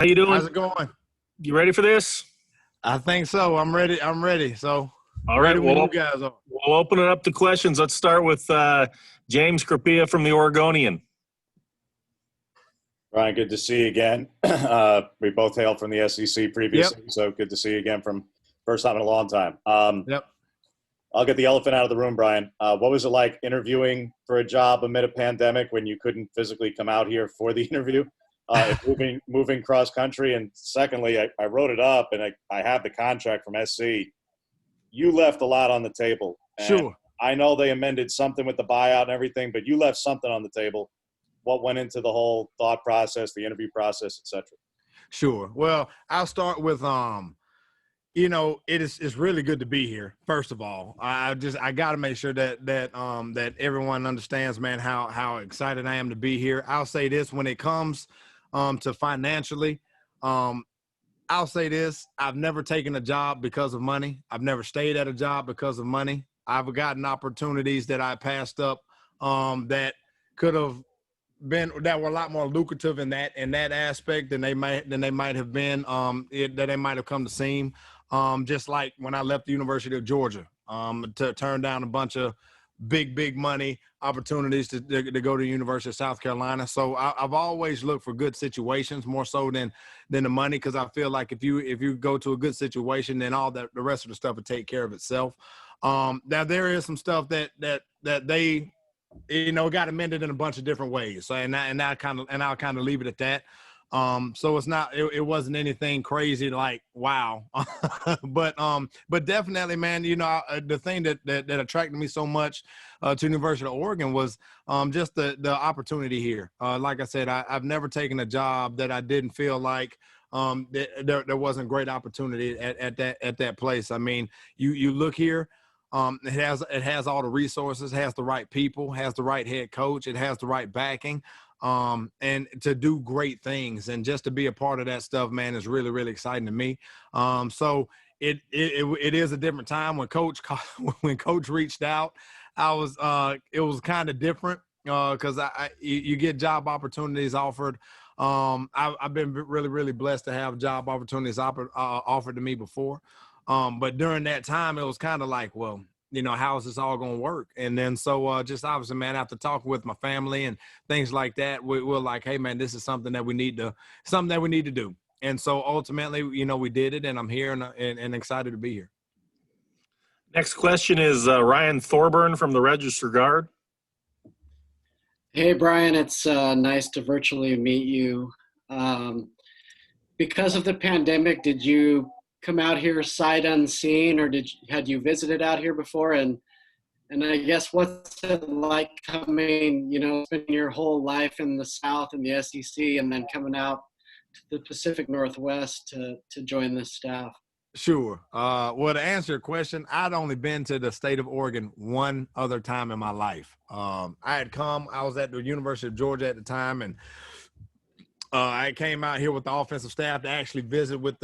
How you doing? How's it going? You ready for this? I think so. I'm ready. I'm ready. So All right. ready when you guys are. We'll open it up to questions. Let's start with James Crapia from the Oregonian. Bryan, good to see you again. We both hailed from the SEC previously, so good to see you again from first time in a long time. Yep. I'll get the elephant out of the room, Bryan. What was it like interviewing for a job amid a pandemic when you couldn't physically come out here for the interview? Moving cross country, and secondly, I wrote it up, and I have the contract from SC. You left a lot on the table. Sure. I know they amended something with the buyout and everything, but you left something on the table. What went into the whole thought process, the interview process, et cetera? Sure. Well, I'll start with it's really good to be here. First of all, I got to make sure that everyone understands, man, how excited I am to be here. I'll say this: when it comes to financially, I'll say this: I've never taken a job because of money. I've never stayed at a job because of money. I've gotten opportunities that I passed up that could have that were a lot more lucrative in that aspect than they might have been that they might have come to seem. Just like when I left the University of Georgia to turn down a bunch of big money opportunities to go to the University of South Carolina. So I've always looked for good situations more so than the money, because I feel like if you go to a good situation, then all the rest of the stuff will take care of itself. Now there is some stuff that they got amended in a bunch of different ways. So I'll kind of leave it at that. So it wasn't anything crazy like wow, but definitely, man, the thing that attracted me so much to University of Oregon was just the opportunity here. Like I said, I've never taken a job that I didn't feel like there wasn't great opportunity at that place. I mean, you look here. It has all the resources, has the right people, has the right head coach, it has the right backing, and to do great things, and just to be a part of that stuff, man, is really, really exciting to me. So it is a different time when coach reached out. It was kind of different because you get job opportunities offered. I've been really, really blessed to have job opportunities offered to me before. But during that time, it was kind of like, well, how is this all going to work? And then just obviously, man, after talking with my family and things like that, we're like, hey, man, this is something that we need to do. And so ultimately, we did it, and I'm here and excited to be here. Next question is Ryan Thorburn from the Register Guard. Hey, Bryan, it's nice to virtually meet you. Because of the pandemic, did you come out here sight unseen, or had you visited out here before? And I guess what's it like coming, spending your whole life in the South and the SEC, and then coming out to the Pacific Northwest to join this staff? Sure. Well, to answer your question, I'd only been to the state of Oregon one other time in my life. I was at the University of Georgia at the time, and I came out here with the offensive staff to actually visit with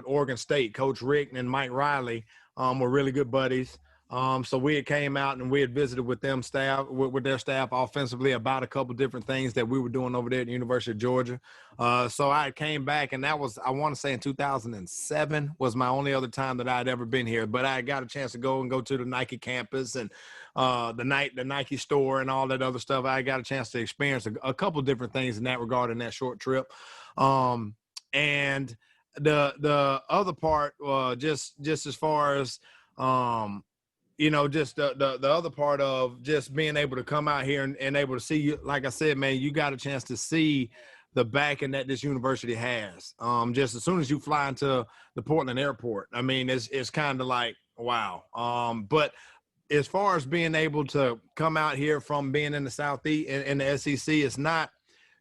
Oregon State. Coach Rick and Mike Riley were really good buddies. So we had came out and we had visited with their staff offensively about a couple different things that we were doing over there at the University of Georgia. So I came back, and that was, I want to say in 2007 was my only other time that I had ever been here. But I got a chance to go to the Nike campus and the Nike store and all that other stuff. I got a chance to experience a couple different things in that regard in that short trip. And the other part, just as far as just the other part of just being able to come out here and able to see you, like I said, man, you got a chance to see the backing that this university has. Just as soon as you fly into the Portland airport, I mean, it's kind of like, wow. But as far as being able to come out here from being in the Southeast in the SEC, it's not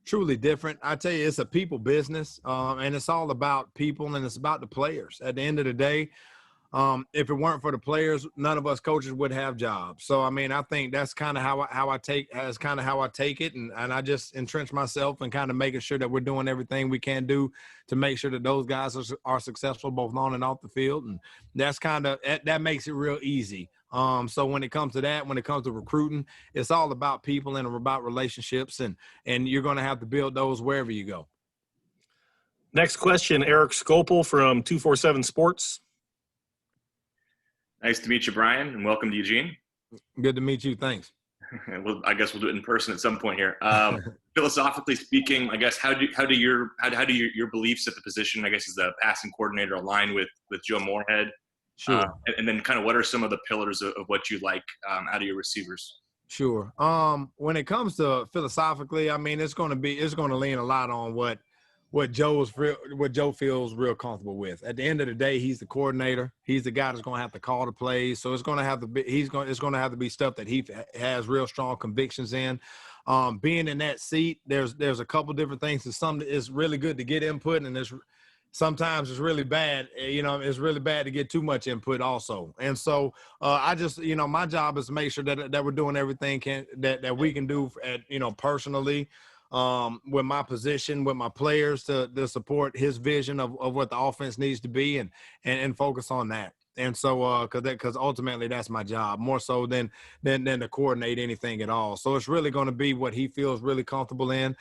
truly different. I tell you, it's a people business, and it's all about people, and it's about the players. At the end of the day, if it weren't for the players, none of us coaches would have jobs. So, I mean, I think that's kind of how I take it. And I just entrench myself and kind of making sure that we're doing everything we can do to make sure that those guys are successful both on and off the field. And that's that makes it real easy. So when it comes to recruiting, it's all about people and about relationships, and you're going to have to build those wherever you go. Next question, Eric Scopel from 247 Sports. Nice to meet you, Bryan, and welcome to Eugene. Good to meet you. Thanks. Well, I guess we'll do it in person at some point here. Philosophically speaking, I guess how do your beliefs at the position, I guess, as the passing coordinator align with Joe Moorhead? Sure. And then kind of what are some of the pillars of what you like out of your receivers? Sure. When it comes to philosophically, I mean, it's going to lean a lot on what Joe feels real comfortable with. At the end of the day, he's the coordinator. He's the guy that's going to have to call the plays. So it's going to have to be stuff that he has real strong convictions in. Being in that seat, there's a couple different things. It's really good to get input, and sometimes it's really bad. It's really bad to get too much input also. And so I just, my job is to make sure that we're doing everything that we can do personally, with my position, with my players to support his vision of what the offense needs to be and focus on that. And so, because ultimately that's my job more so than to coordinate anything at all. So it's really going to be what he feels really comfortable in.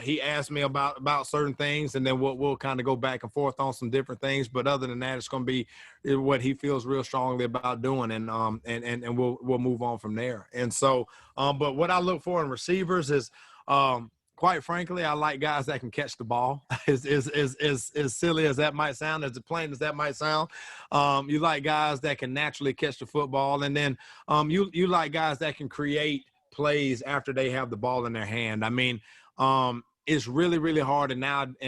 He asked me about certain things, and then we'll kind of go back and forth on some different things. But other than that, it's going to be what he feels real strongly about doing, and we'll move on from there. And so, but what I look for in receivers is, quite frankly, I like guys that can catch the ball. As silly as that might sound, as plain as that might sound, you like guys that can naturally catch the football, and then you like guys that can create plays after they have the ball in their hand. I mean, it's really, really hard in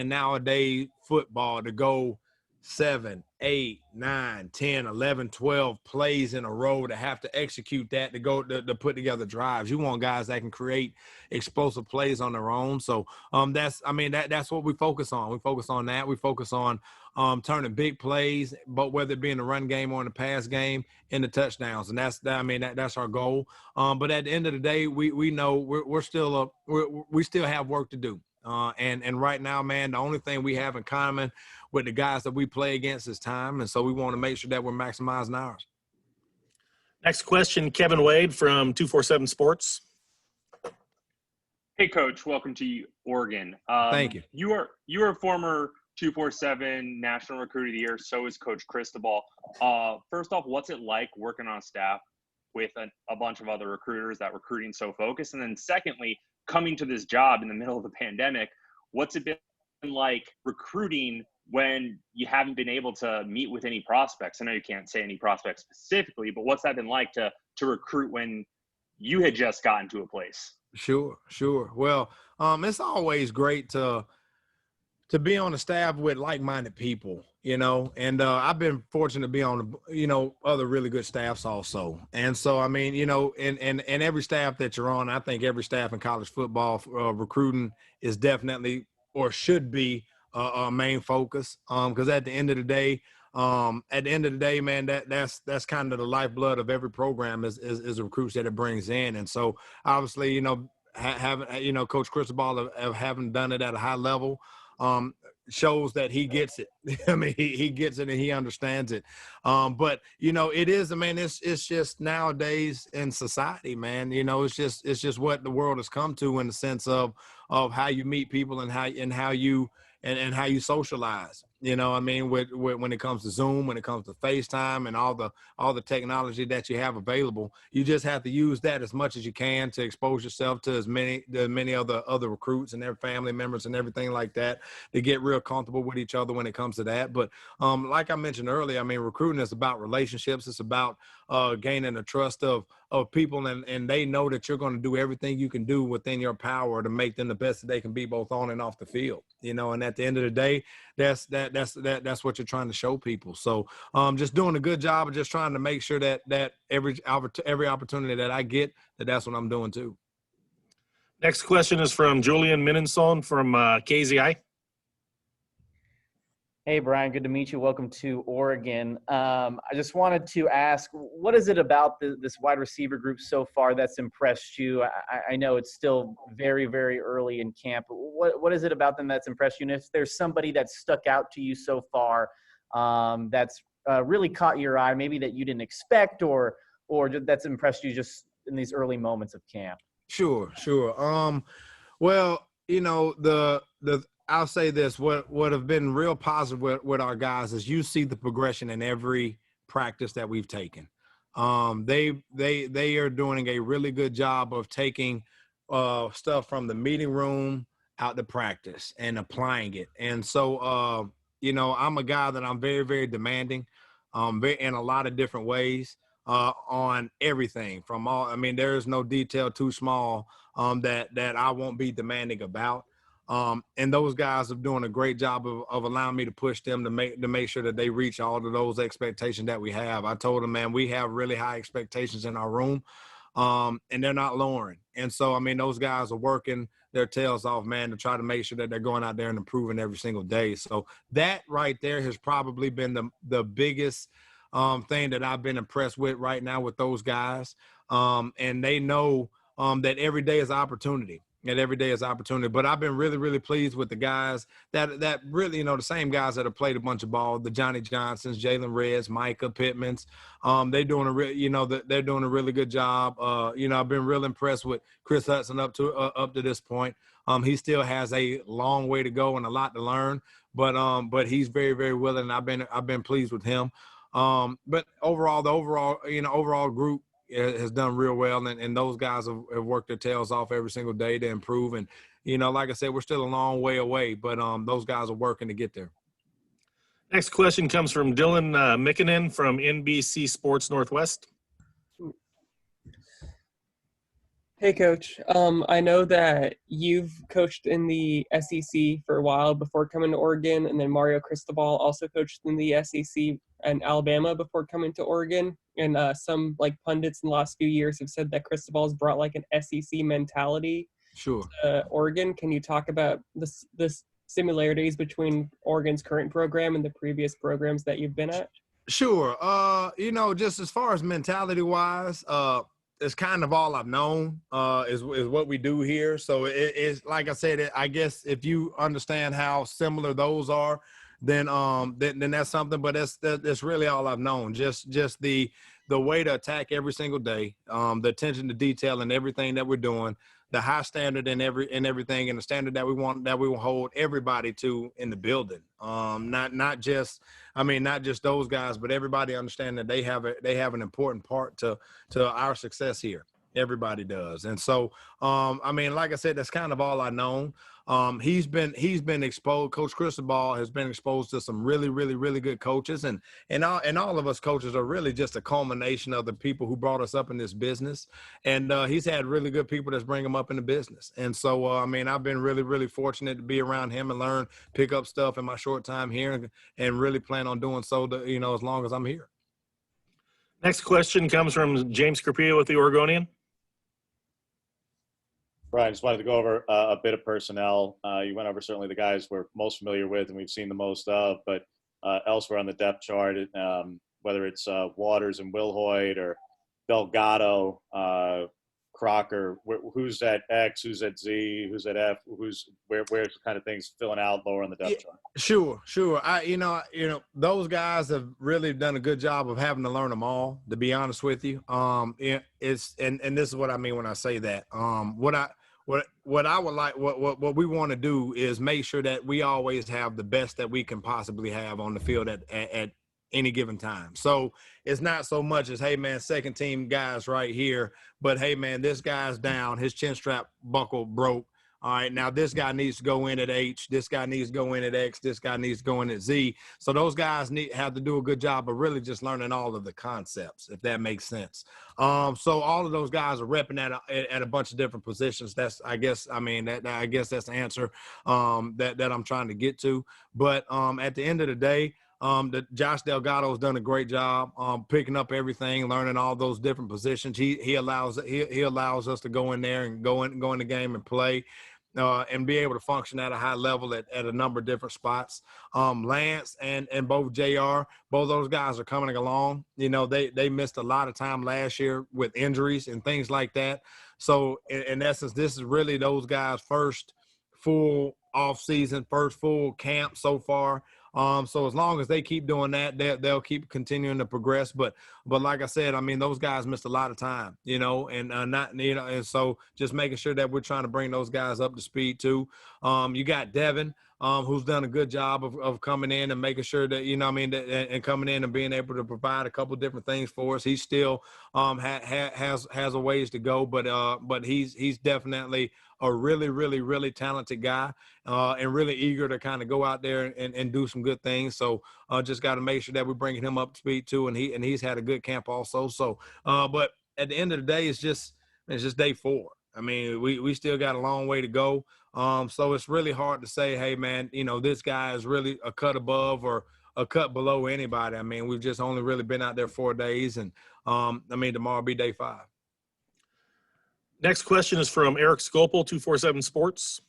nowadays football to go 7, 8, 9, 10, 11, 12 plays in a row to have to execute that to put together drives. You want guys that can create explosive plays on their own. So that's what we focus on. We focus on that. We focus on turning big plays, but whether it be in the run game or in the pass game, into touchdowns. And that's our goal. But at the end of the day, we know we still have work to do. And right now, man, the only thing we have in common with the guys that we play against is time. And so we want to make sure that we're maximizing ours. Next question, Kevin Wade from 247 Sports. Hey, Coach. Welcome to Oregon. Thank you. You are a former 247 National Recruit of the Year. So is Coach Cristobal. First off, what's it like working on staff with a bunch of other recruiters that recruiting so focused? And then secondly, coming to this job in the middle of the pandemic, what's it been like recruiting when you haven't been able to meet with any prospects? I know you can't say any prospects specifically, but what's that been like to recruit when you had just gotten to a place? Sure. Well, it's always great to be on the staff with like-minded people, and I've been fortunate to be on, other really good staffs also. And so, I mean, and every staff that you're on, I think every staff in college football recruiting is definitely or should be a main focus. Because at the end of the day, man, that's kind of the lifeblood of every program is the recruits that it brings in. And so obviously, having, Coach Cristobal having done it at a high level, shows that he gets it. I mean, he gets it and he understands it. But it is, it's just nowadays in society, man, it's just what the world has come to in the sense of how you meet people and how you socialize. When it comes to Zoom, when it comes to FaceTime and all the technology that you have available, you just have to use that as much as you can to expose yourself to as many other recruits and their family members and everything like that, to get real comfortable with each other when it comes to that. But like I mentioned earlier, recruiting is about relationships. It's about gaining the trust of people, and they know that you're going to do everything you can do within your power to make them the best that they can be, both on and off the field. And at the end of the day, that's what you're trying to show people. So just doing a good job of just trying to make sure that every opportunity that I get, that's what I'm doing too. Next question is from Julian Minenson from KZI. Hey, Bryan, good to meet you. Welcome to Oregon. I just wanted to ask, what is it about this wide receiver group so far that's impressed you? I know it's still very, very early in camp. But what is it about them that's impressed you? And if there's somebody that's stuck out to you so far that's really caught your eye, maybe that you didn't expect or that's impressed you just in these early moments of camp? Sure. Well, I'll say this: what have been real positive with our guys is you see the progression in every practice that we've taken. They are doing a really good job of taking stuff from the meeting room out to practice and applying it. And so, I'm a guy that I'm very, very demanding, in a lot of different ways, on everything from all. I mean, there is no detail too small that I won't be demanding about. And those guys are doing a great job of allowing me to push them to make sure that they reach all of those expectations that we have. I told them, man, we have really high expectations in our room, and they're not lowering. And so, I mean, those guys are working their tails off, man, to try to make sure that they're going out there and improving every single day. So that right there has probably been the biggest thing that I've been impressed with right now with those guys. And they know that every day is opportunity. And every day is opportunity. But I've been really, really pleased with the guys that really, the same guys that have played a bunch of ball, the Johnny Johnsons, Jalen Reds, Micah Pittmans. They're doing they're doing a really good job. I've been real impressed with Chris Hudson up to this point. He still has a long way to go and a lot to learn, but he's very, very willing. I've been pleased with him. But overall, the overall group has done real well, and those guys have worked their tails off every single day to improve. And like I said, we're still a long way away, but those guys are working to get there. Next question comes from Dylan McClendon from NBC Sports Northwest. Hey, Coach. I know that you've coached in the SEC for a while before coming to Oregon, and then Mario Cristobal also coached in the SEC and Alabama before coming to Oregon. And some pundits in the last few years have said that Cristobal's brought an SEC mentality Sure. to Oregon. Can you talk about the similarities between Oregon's current program and the previous programs that you've been at? Sure. Just as far as mentality wise, it's kind of all I've known is what we do here. So it's like I said, I guess if you understand how similar those are, then that's something. But that's really all I've known. Just the way to attack every single day, the attention to detail and everything that we're doing, the high standard in everything, and the standard that we will hold everybody to in the building. Not just those guys, but everybody understand that they have an important part to our success here. Everybody does. And so, like I said, that's kind of all I know. He's been exposed. Coach Cristobal has been exposed to some really, really, really good coaches, and all of us coaches are really just a culmination of the people who brought us up in this business. And he's had really good people that's bring him up in the business. And so, I've been really, really fortunate to be around him and pick up stuff in my short time here, and really plan on doing so as long as I'm here. Next question comes from James Scarpia with the Oregonian. Bryan, just wanted to go over a bit of personnel. You went over certainly the guys we're most familiar with and we've seen the most of, but elsewhere on the depth chart, whether it's Waters and Wilhoit or Delgado, Crocker, who's at X, who's at Z, who's at F, where's kind of things filling out lower on the depth chart? Sure. Those guys have really done a good job of having to learn them all, to be honest with you. This is what I mean when I say that. What I would like, what we want to do is make sure that we always have the best that we can possibly have on the field at any given time. So it's not so much as, hey man, second team guys right here, but hey man, this guy's down, his chin strap buckle broke. All right, now this guy needs to go in at H, this guy needs to go in at X, this guy needs to go in at Z. So those guys have to do a good job of really just learning all of the concepts, if that makes sense. So all of those guys are repping at a bunch of different positions. I guess that's the answer that I'm trying to get to. But at the end of the day, Josh Delgado has done a great job picking up everything, learning all those different positions. He allows us to go in there and go in the game and play. And be able to function at a high level at a number of different spots. Lance and both JR, both those guys are coming along. They missed a lot of time last year with injuries and things like that. So in essence, this is really those guys' first full off season, first full camp so far. So as long as they keep doing that, they'll keep continuing to progress. But like I said, those guys missed a lot of time, and so just making sure that we're trying to bring those guys up to speed too. You got Devin, who's done a good job of coming in and making sure that, you know what I mean, that, and coming in and being able to provide a couple different things for us. He still has a ways to go, but he's definitely a really, really, really talented guy, and really eager to kind of go out there and do some good things. So just got to make sure that we're bringing him up to speed too. And he's had a good camp also. So, but at the end of the day, it's just day 4. I mean, we still got a long way to go. So it's really hard to say, hey man, you know, this guy is really a cut above or a cut below anybody. I mean, we've just only really been out there 4 days, and I mean, tomorrow will be day 5. Next question is from Eric Scopel, 247 Sports.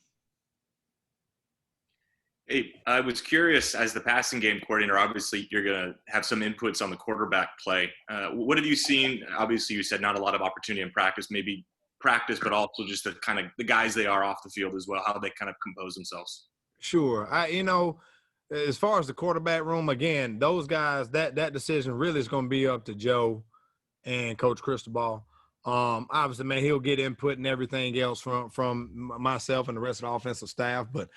Hey, I was curious, as the passing game coordinator, obviously you're going to have some inputs on the quarterback play. What have you seen? Obviously, you said not a lot of opportunity in practice, maybe practice, but also just the kind of the guys they are off the field as well, how they kind of compose themselves. Sure. You know, as far as the quarterback room, again, those guys, that decision really is going to be up to Joe and Coach Cristobal. Obviously, man, he'll get input and everything else from myself and the rest of the offensive staff. But,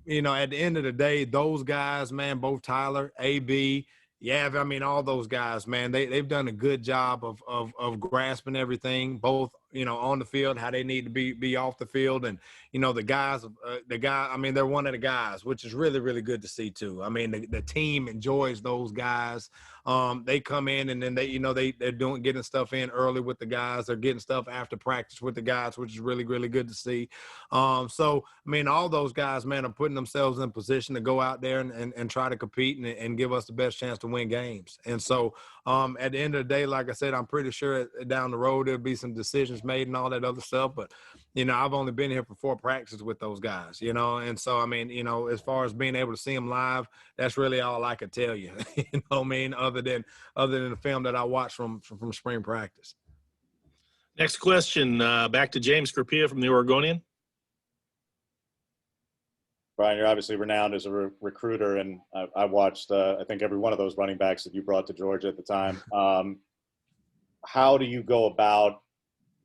you know, at the end of the day, those guys, man, both Tyler, AB, yeah, I mean, all those guys, man, they've done a good job of grasping everything, both, you know, on the field, how they need to be off the field. And, you know, I mean, they're one of the guys, which is really, really good to see too. I mean, the team enjoys those guys. They come in and then they're getting stuff in early with the guys. They're getting stuff after practice with the guys, which is really, really good to see. So, I mean, all those guys, man, are putting themselves in position to go out there and try to compete and give us the best chance to win games. And so, at the end of the day, like I said, I'm pretty sure down the road there'll be some decisions made and all that other stuff. But, you know, I've only been here for 4 practices with those guys, you know. And so, I mean, you know, as far as being able to see them live, that's really all I could tell you, you know what I mean, other than the film that I watched from spring practice. Next question, back to James Carpia from the Oregonian. Bryan, you're obviously renowned as a recruiter, and I watched, I think, every one of those running backs that you brought to Georgia at the time. How do you go about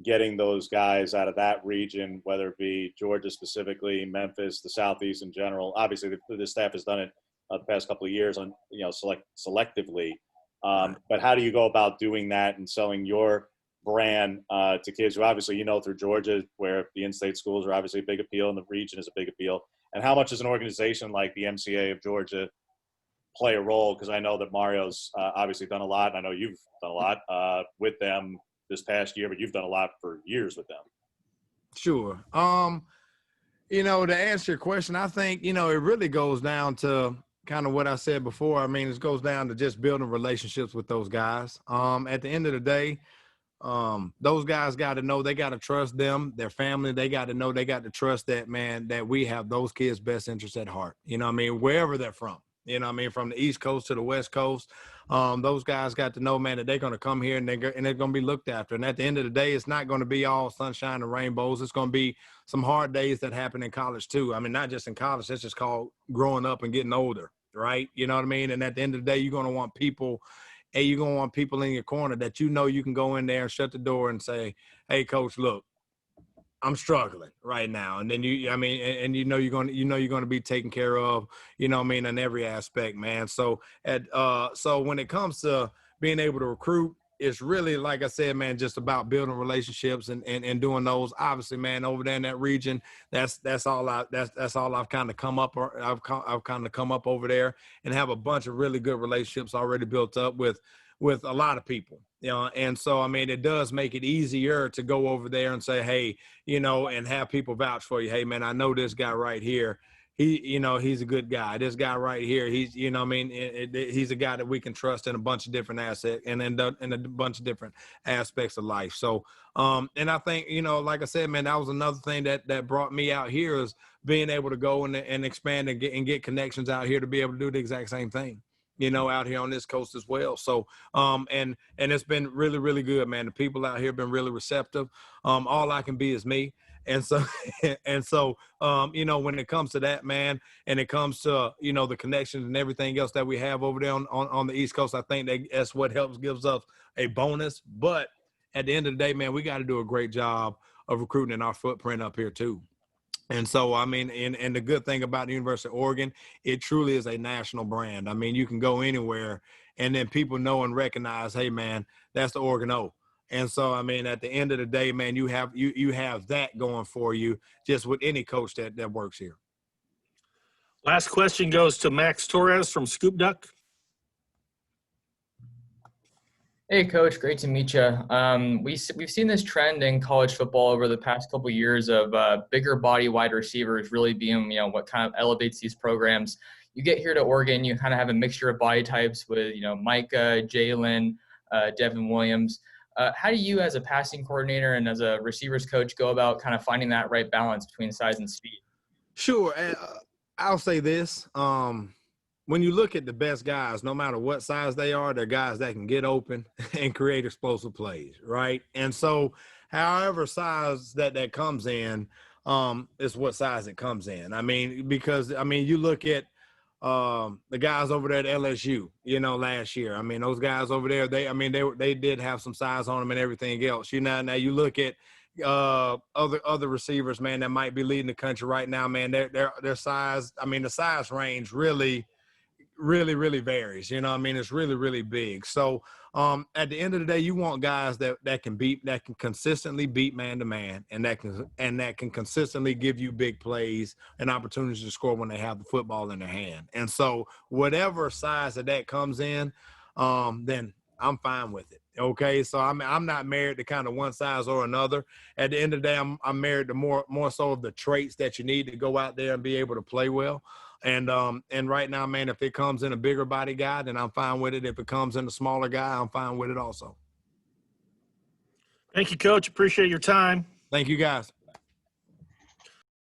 getting those guys out of that region, whether it be Georgia specifically, Memphis, the Southeast in general? Obviously, the staff has done it the past couple of years on, you know, selectively. But how do you go about doing that and selling your brand to kids who obviously, you know, through Georgia, where the in-state schools are obviously a big appeal and the region is a big appeal? And how much does an organization like the MCA of Georgia play a role? Because I know that Mario's obviously done a lot, and I know you've done a lot with them this past year, but you've done a lot for years with them. Sure. You know, to answer your question, I think, you know, it really goes down to kind of what I said before. I mean, it goes down to just building relationships with those guys. At the end of the day, those guys got to know, they got to trust them, their family. They got to know, they got to trust that, man, that we have those kids' best interests at heart. You know what I mean? Wherever they're from, you know what I mean? From the East Coast to the West Coast, those guys got to know, man, that they're going to come here and they're going to be looked after. And at the end of the day, it's not going to be all sunshine and rainbows. It's going to be some hard days that happen in college too. I mean, not just in college, that's just called growing up and getting older, right? You know what I mean? And at the end of the day, you're going to want people in your corner that, you know, you can go in there and shut the door and say, hey, coach, look, I'm struggling right now. And then you're going to be taken care of, you know what I mean, in every aspect, man. So so when it comes to being able to recruit, it's really, like I said, man, just about building relationships and doing those. Obviously, man, over there in that region, that's all I've kind of come up, or I've kind of come up over there and have a bunch of really good relationships already built up with a lot of people, you know. And so, I mean, it does make it easier to go over there and say, hey, you know, and have people vouch for you. Hey, man, I know this guy right here. You know, he's a good guy. This guy right here, he's, you know what I mean, he's a guy that we can trust in a bunch of different assets and in a bunch of different aspects of life. So, and I think, you know, like I said, man, that was another thing that brought me out here, is being able to go and expand and get connections out here to be able to do the exact same thing, you know, out here on this coast as well. So, and it's been really, really good, man. The people out here have been really receptive. All I can be is me. And so, you know, when it comes to that, man, and it comes to, you know, the connections and everything else that we have over there on the East Coast, I think that's what gives us a bonus. But at the end of the day, man, we got to do a great job of recruiting in our footprint up here too. And so, I mean, and the good thing about the University of Oregon, it truly is a national brand. I mean, you can go anywhere and then people know and recognize, hey, man, that's the Oregon O. And so, I mean, at the end of the day, man, you have that going for you just with any coach that works here. Last question goes to Max Torres from Scoop Duck. Hey, Coach. Great to meet you. We've seen this trend in college football over the past couple of years of bigger body wide receivers really being, what kind of elevates these programs. You get here to Oregon, you kind of have a mixture of body types with, Micah, Jalen, Devin Williams. How do you, as a passing coordinator and as a receivers coach, go about kind of finding that right balance between size and speed? Sure. I'll say this. When you look at the best guys, no matter what size they are, they're guys that can get open and create explosive plays, right? And so however size that comes in is what size it comes in. I mean, because, you look at the guys over there at LSU, last year. I mean, those guys over there, they did have some size on them and everything else. Now you look at other receivers, man, that might be leading the country right now, man. Their size, the size range really varies. It's really, really big. So at the end of the day, you want guys that can consistently beat man to man, and that can consistently give you big plays and opportunities to score when they have the football in their hand. And so whatever size that comes in, then I'm fine with it. Okay. So I'm not married to kind of one size or another. At the end of the day, I'm married to more so of the traits that you need to go out there and be able to play well. And right now, man, if it comes in a bigger body guy, then I'm fine with it. If it comes in a smaller guy, I'm fine with it also. Thank you, Coach. Appreciate your time. Thank you, guys.